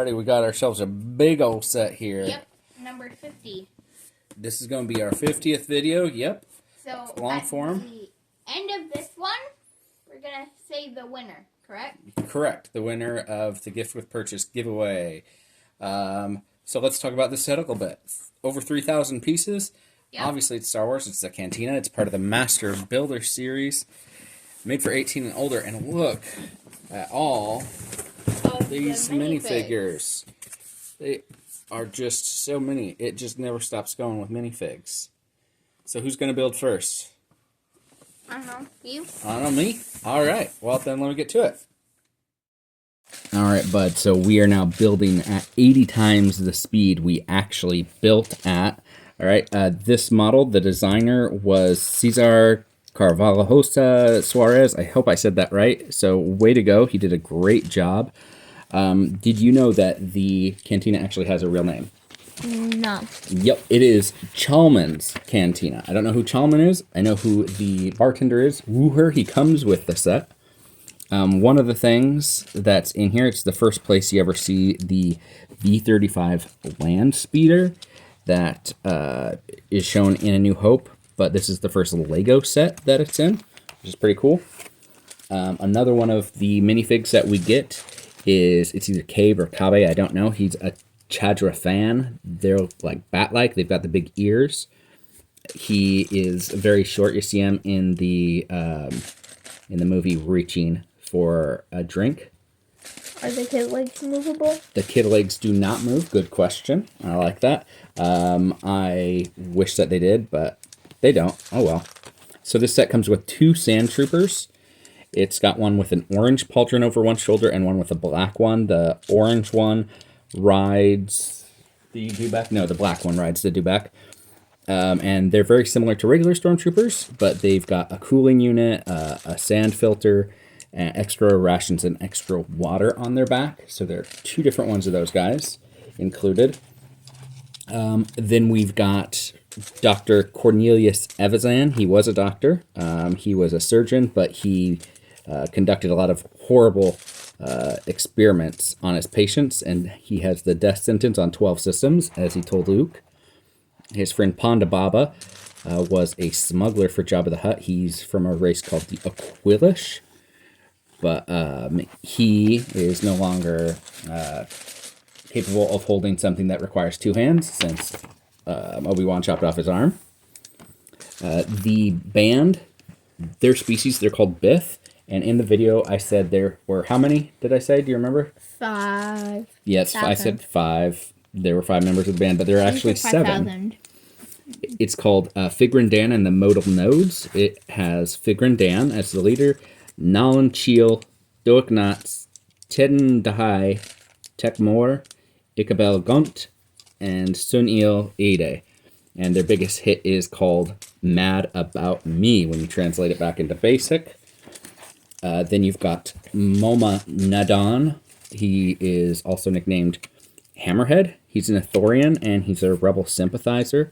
Alrighty, we got ourselves a big old set here. Yep, number 50. This is going to be our 50th video. Yep. So long at form. the end of this one, we're going to say the winner, correct? Correct. The winner of the gift with purchase giveaway. So let's talk about this set a little bit. Over 3,000 pieces. Yep. Obviously, it's Star Wars. It's the Cantina. It's part of the Master Builder series. Made for 18 and older. And look at all these minifigures. They are just so many. It just never stops going with minifigs. So who's going to build first? I don't know. You? I don't know, me? All right. Well, then let me get to it. All right, bud. So we are now building at 80 times the speed we actually built at. All right. This model, the designer was Cesar Carvalhosa Suarez. I hope I said that right. So way to go. He did a great job. Did you know that the Cantina actually has a real name? No. Yep, it is Chalman's Cantina. I don't know who Chalman is. I know who the bartender is. Wooher, he comes with the set. One of the things that's in here, it's the first place you ever see the V-35 land speeder that is shown in A New Hope, but this is the first Lego set that it's in, which is pretty cool. Another one of the minifigs that we get is, it's either Cabe or Kabe, I don't know. He's a Chadra fan. They're like bat-like. They've got the big ears. He is very short. You see him in the movie Reaching for a Drink. Are the kid legs movable? The kid legs do not move. Good question. I like that. I wish that they did, but they don't. Oh well. So this set comes with 2 Sand Troopers. It's got one with an orange pauldron over one shoulder and one with a black one. The orange one rides the dewback. No, the black one rides the dewback. And they're very similar to regular stormtroopers, but they've got a cooling unit, a sand filter, and extra rations and extra water on their back. So there are 2 different ones of those guys included. Then we've got Dr. Cornelius Evazan. He was a doctor. He was a surgeon, but he conducted a lot of horrible experiments on his patients, and he has the death sentence on 12 systems, as he told Luke. His friend Ponda Baba was a smuggler for Jabba the Hutt. He's from a race called the Aquilish, but he is no longer capable of holding something that requires 2 hands, since Obi-Wan chopped off his arm. The band, their species, they're called Bith. And in the video, I said there were, how many did I say? Do you remember? 5. Yes, I said 5. There were 5 members of the band, but there are actually 7. It's called Figrin Dan and the Modal Nodes. It has Figrin Dan as the leader, Nalan Cheel, Doignats, Tedden Dahai, Tekmor, Ikabel Gunt, and Sunil Ide. And their biggest hit is called Mad About Me, when you translate it back into basic. Then you've got Moma Nadan. He is also nicknamed Hammerhead. He's an Ithorian, and he's a rebel sympathizer.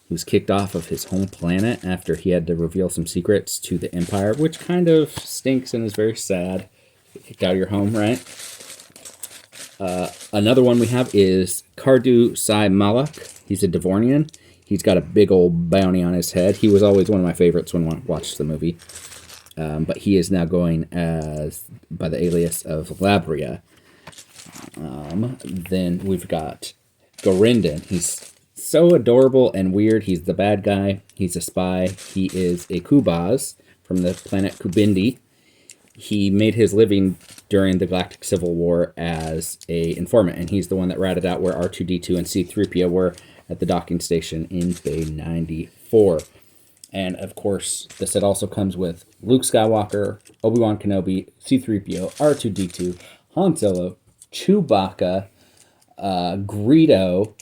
He was kicked off of his home planet after he had to reveal some secrets to the Empire, which kind of stinks and is very sad. Get kicked out of your home, right? Another one we have is Kardu Sai Malak. He's a Devornian. He's got a big old bounty on his head. He was always one of my favorites when I watched the movie. But he is now going by the alias of Labria. Then we've got Gorindin. He's so adorable and weird. He's the bad guy. He's a spy. He is a Kubaz from the planet Kubindi. He made his living during the Galactic Civil War as a informant, and he's the one that ratted out where R2-D2 and C-3PO were at the docking station in Bay 94. And, of course, the set also comes with Luke Skywalker, Obi-Wan Kenobi, C-3PO, R2-D2, Han Solo, Chewbacca, Greedo,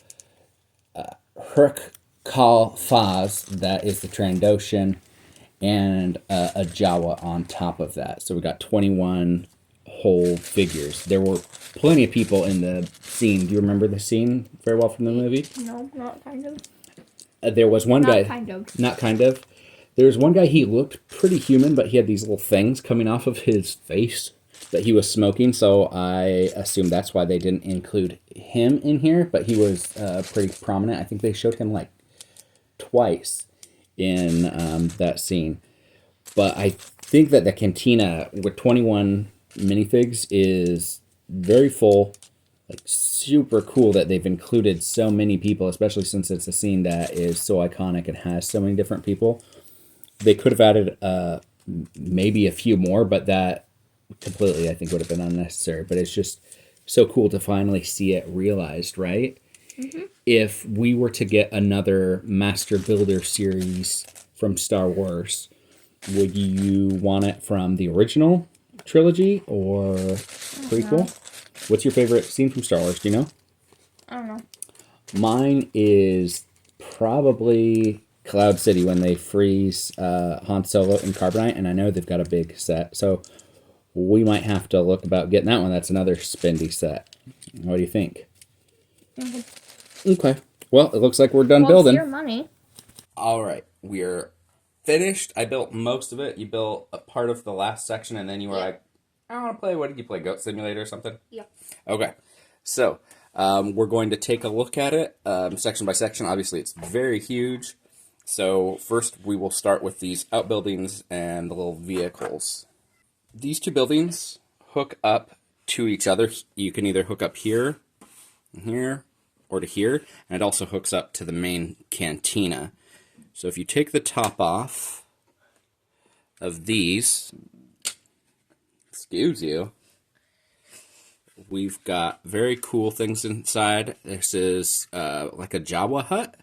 Herc Kal Faz, that is the Trandoshan, and a Jawa on top of that. So we got 21 whole figures. There were plenty of people in the scene. Do you remember the scene very well from the movie? No, not kind of. There was one guy. Not kind of. There was one guy, he looked pretty human, but he had these little things coming off of his face. but he was smoking, so I assume that's why they didn't include him in here. But he was pretty prominent. I think they showed him like twice in that scene. But I think that the Cantina with 21 minifigs is very full. Like, super cool that they've included so many people, especially since it's a scene that is so iconic and has so many different people. They could have added maybe a few more, but that completely, I think, would have been unnecessary. But it's just so cool to finally see it realized, right? Mm-hmm. If we were to get another Master Builder series from Star Wars, would you want it from the original trilogy or prequel? What's your favorite scene from Star Wars? Do you know? I don't know. Mine is probably Cloud City when they freeze Han Solo and Carbonite, and I know they've got a big set, so we might have to look about getting that one. That's another spendy set. What do you think? Mm-hmm. Okay. Well, it looks like we're done building. Your money. All right, we're finished. I built most of it. You built a part of the last section, and then you were like, I want to play. What did you play? Goat Simulator or something? Yeah. Okay. So, we're going to take a look at it section by section. Obviously, it's very huge. So, first we will start with these outbuildings and the little vehicles. These two buildings hook up to each other. You can either hook up here, or to here. And it also hooks up to the main cantina. So, if you take the top off of these... Excuse you. We've got very cool things inside. This is like a Jawa hut.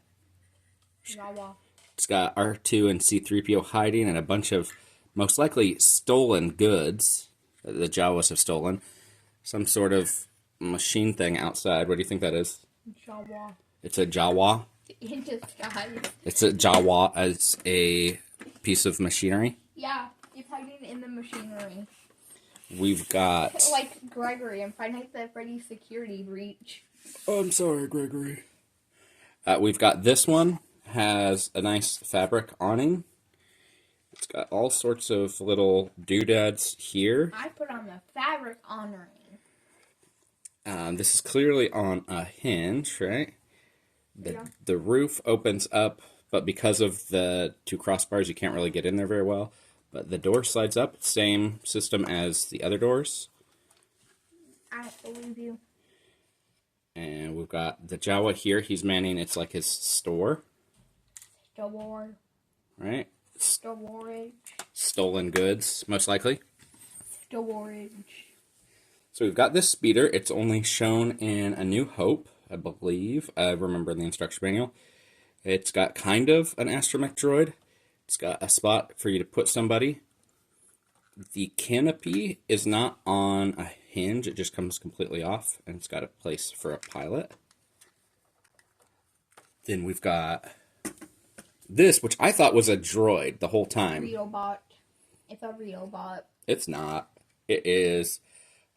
Jawa. It's got R2 and C-3PO hiding and a bunch of most likely stolen goods that the Jawas have stolen. Some sort of machine thing outside. What do you think that is? Jawa. It's a Jawa. In disguise. It's a Jawa as a piece of machinery. Yeah, it's hiding in the machinery. We've got... Like Gregory and Five Nights at Freddy's security breach. Oh, I'm sorry, Gregory. We've got this one. Has a nice fabric awning. It's got all sorts of little doodads here. I put on the fabric honoring. This is clearly on a hinge, right? The roof opens up, but because of the two crossbars, you can't really get in there very well. But the door slides up, same system as the other doors. I believe you. And we've got the Jawa here. He's manning, it's like his store. Store. Right? Storage. Stolen goods, most likely. Storage. So we've got this speeder. It's only shown in A New Hope, I believe. I remember the instruction manual. It's got kind of an astromech droid. It's got a spot for you to put somebody. The canopy is not on a hinge. It just comes completely off, and it's got a place for a pilot. Then we've got this, which I thought was a droid the whole time. Reobot. It's a Reobot. It's not. It is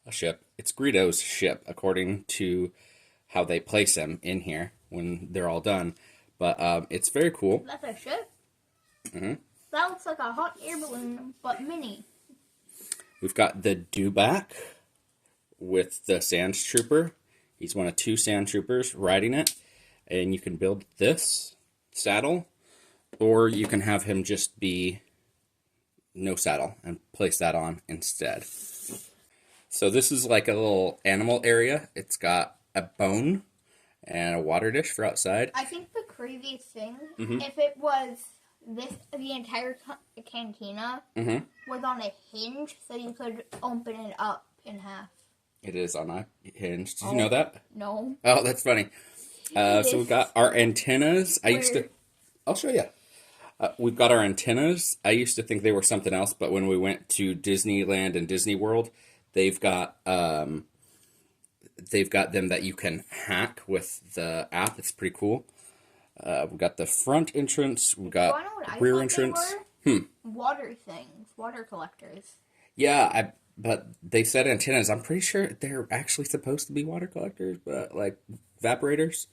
a ship. It's Greedo's ship, according to how they place him in here when they're all done. But it's very cool. That's a ship? Mm-hmm. That looks like a hot air balloon, but mini. We've got the Dewback with the Sand Trooper. He's one of two Sand Troopers riding it. And you can build this saddle, or you can have him just be no saddle and place that on instead. So this is like a little animal area. It's got a bone and a water dish for outside. I think the craziest thing, if it was the entire cantina was on a hinge, so you could open it up in half. It is on a hinge. Did you know that? No. Oh, that's funny. So we've got our antennas. I'll show you. We've got our antennas. I used to think they were something else, but when we went to Disneyland and Disney World, they've got them that you can hack with the app. It's pretty cool. We've got the front entrance. We've got rear entrance. Water things, water collectors. Yeah, but they said antennas. I'm pretty sure they're actually supposed to be water collectors, but like evaporators.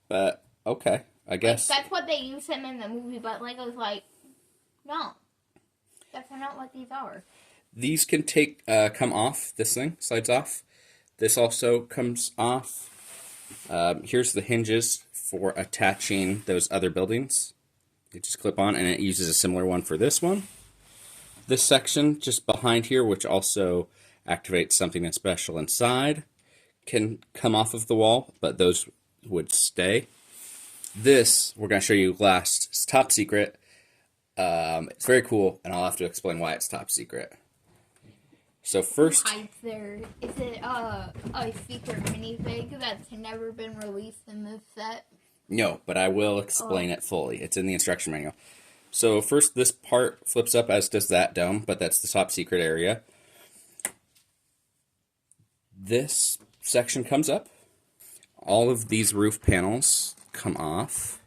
But okay, I guess that's what they use him in the movie. But Lego's like, no, that's not what these are. These can come off. This thing slides off. This also comes off. Here's the hinges for attaching those other buildings. They just clip on, and it uses a similar one for this one. This section just behind here, which also activates something special inside, can come off of the wall, but those would stay. This, we're going to show you last. It's top secret. It's very cool, and I'll have to explain why it's top secret. So first... Hides there. Is it a secret minifig that's never been released in this set? No, but I will explain it fully. It's in the instruction manual. So first, this part flips up, as does that dome, but that's the top secret area. This section comes up. All of these roof panels come off.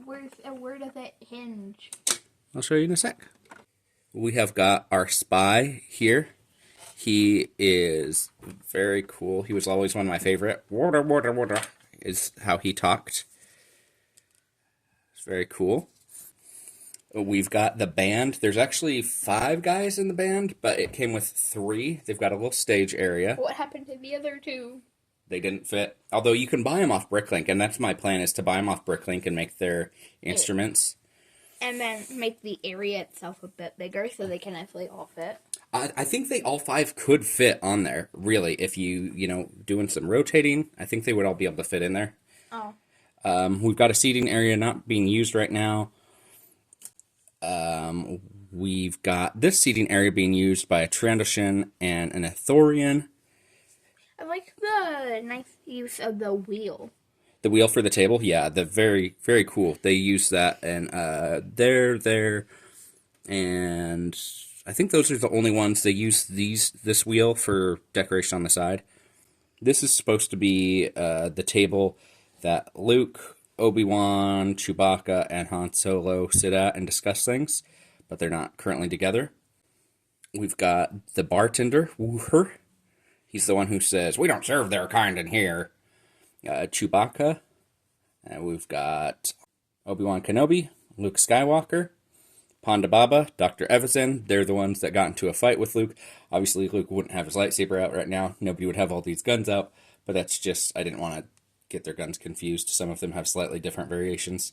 Where does it hinge? I'll show you in a sec. We have got our spy here. He is very cool. He was always one of my favorite. Water, water, water is how he talked. It's very cool. We've got the band. There's actually 5 guys in the band, but it came with 3. They've got a little stage area. What happened to the other 2? They didn't fit. Although you can buy them off Bricklink, and that's my plan, is to buy them off Bricklink and make their instruments. And then make the area itself a bit bigger so they can actually all fit. I think they all 5 could fit on there, really. If doing some rotating, I think they would all be able to fit in there. Oh. We've got a seating area not being used right now. We've got this seating area being used by a Trandoshan and an Ithorian. I like the nice use of the wheel. The wheel for the table? Yeah, the very, very cool. They use that, and there, and I think those are the only ones. They use this wheel for decoration on the side. This is supposed to be the table that Luke, Obi-Wan, Chewbacca, and Han Solo sit at and discuss things, but they're not currently together. We've got the bartender, Wooher. He's the one who says, "We don't serve their kind in here." Chewbacca. And we've got Obi-Wan Kenobi, Luke Skywalker, Ponda Baba, Dr. Evazan. They're the ones that got into a fight with Luke. Obviously, Luke wouldn't have his lightsaber out right now. Nobody would have all these guns out, but that's just, I didn't want to get their guns confused. Some of them have slightly different variations.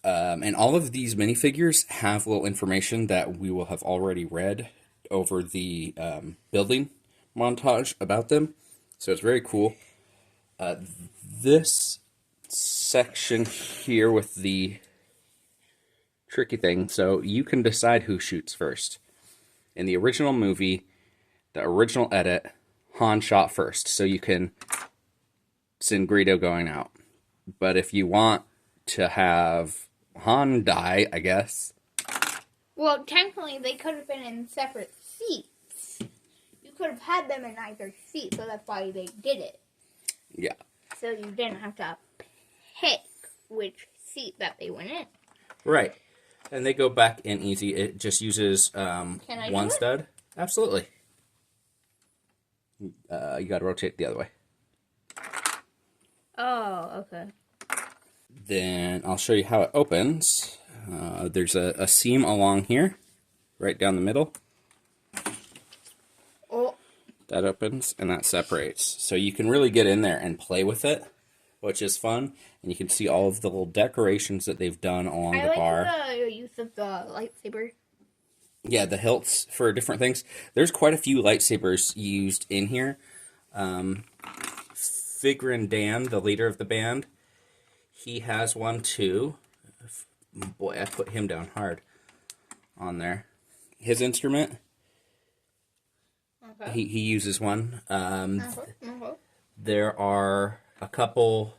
And all of these minifigures have little information that we will have already read over the building montage about them. So it's very cool. This section here with the tricky thing, so you can decide who shoots first. In the original movie, the original edit, Han shot first, so you can send Greedo going out. But if you want to have Han die, I guess. Well, technically, they could have been in separate seats. You could have had them in either seat, so that's why they did it. Yeah. So you didn't have to pick which seat that they went in. Right. And they go back in easy. It just uses one stud. Absolutely. You got to rotate the other way. Oh, okay. Then I'll show you how it opens. There's a seam along here, right down the middle. Oh. That opens and that separates. So you can really get in there and play with it, which is fun. And you can see all of the little decorations that they've done along the bar. I like the use of the lightsaber. Yeah, the hilts for different things. There's quite a few lightsabers used in here. Figrin Dan, the leader of the band, he has one too. Boy, I put him down hard on there. His instrument, okay. He uses one. There are a couple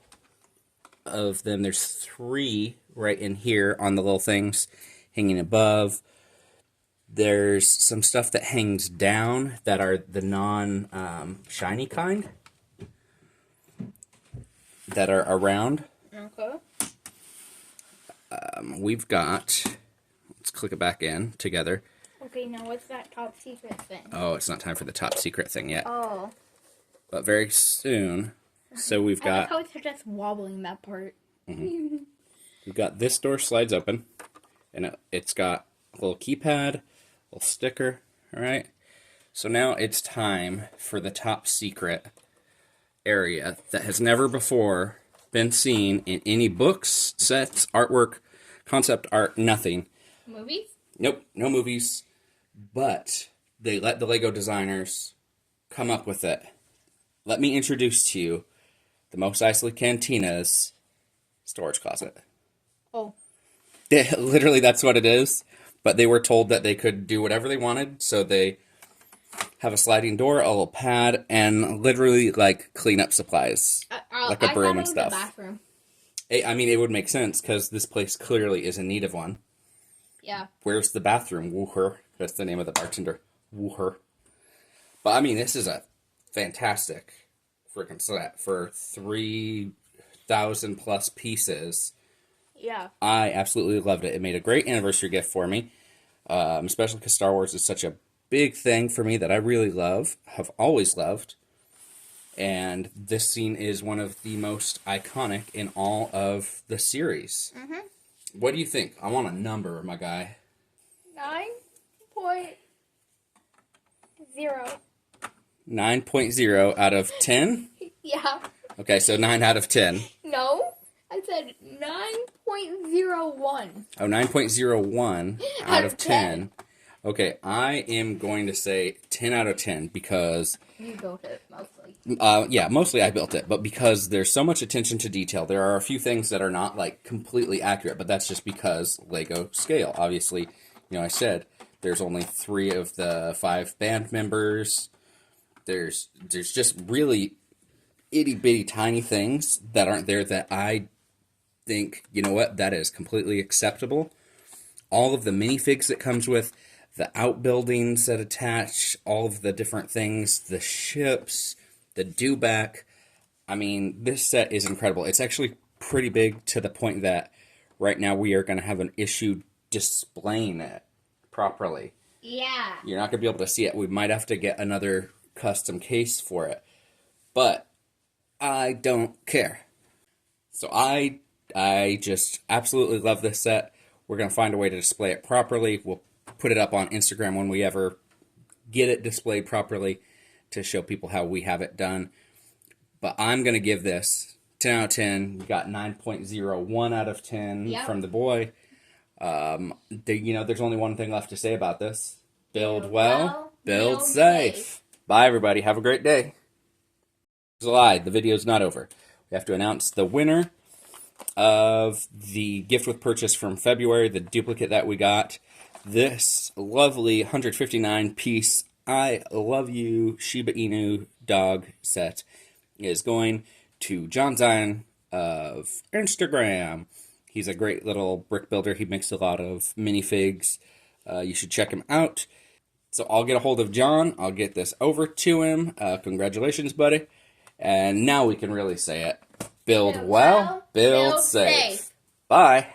of them. There's 3 right in here on the little things hanging above. There's some stuff that hangs down that are the non-shiny kind that are around. Okay. We've got, let's click it back in together. Okay, now what's that top secret thing? Oh, it's not time for the top secret thing yet. Oh. But very soon. So we've got... I like how it's just wobbling that part. Mm-hmm. We've got this door slides open. And it's got a little keypad, a little sticker, All right. So now it's time for the top secret area that has never before been seen in any books, sets, artwork, concept art, nothing. Movies? Nope, no movies. But they let the Lego designers come up with it. Let me introduce to you the Mos Eisley Cantina's storage closet. Oh. Literally, that's what it is. But they were told that they could do whatever they wanted, so they have a sliding door, a little pad, and literally like clean up supplies, like a broom and stuff. The bathroom. I mean, it would make sense because this place clearly is in need of one. Yeah. Where's the bathroom? Woo-her. That's the name of the bartender. Woo-her. But I mean, this is a fantastic freaking set for 3,000 plus pieces. Yeah. I absolutely loved it. It made a great anniversary gift for me, especially because Star Wars is such a big thing for me that I really love, have always loved. And this scene is one of the most iconic in all of the series. Mm-hmm. What do you think? I want a number, my guy. 9.0. 9.0 out of 10? Yeah. Okay, so 9 out of 10. No, I said 9.01. Oh, 9.01 out of 10. Okay, I am going to say 10 out of 10 because... You built it, mostly. Yeah, mostly I built it, but because there's so much attention to detail, there are a few things that are not, like, completely accurate, but that's just because Lego scale. Obviously, you know, I said there's only 3 of the 5 band members. There's just really itty-bitty tiny things that aren't there that I think, you know what, that is completely acceptable. All of the minifigs that comes with, the outbuildings that attach, all of the different things, the ships, the dewback. I mean, this set is incredible. It's actually pretty big to the point that right now we are going to have an issue displaying it properly. Yeah. You're not going to be able to see it. We might have to get another custom case for it. But I don't care. So I just absolutely love this set. We're going to find a way to display it properly. We'll put it up on Instagram when we ever get it displayed properly to show people how we have it done. But I'm going to give this 10 out of 10. We got 9.01 out of 10 from the boy. There's only one thing left to say about this. Build well, build safe. Bye, everybody. Have a great day. It's a lie. The video's not over. We have to announce the winner of the gift with purchase from February, the duplicate that we got. This lovely 159-piece I Love You Shiba Inu dog set is going to John Zion of Instagram. He's a great little brick builder. He makes a lot of minifigs. You should check him out. So I'll get a hold of John. I'll get this over to him. Congratulations, buddy. And now we can really say it. Build well, build safe. Bye.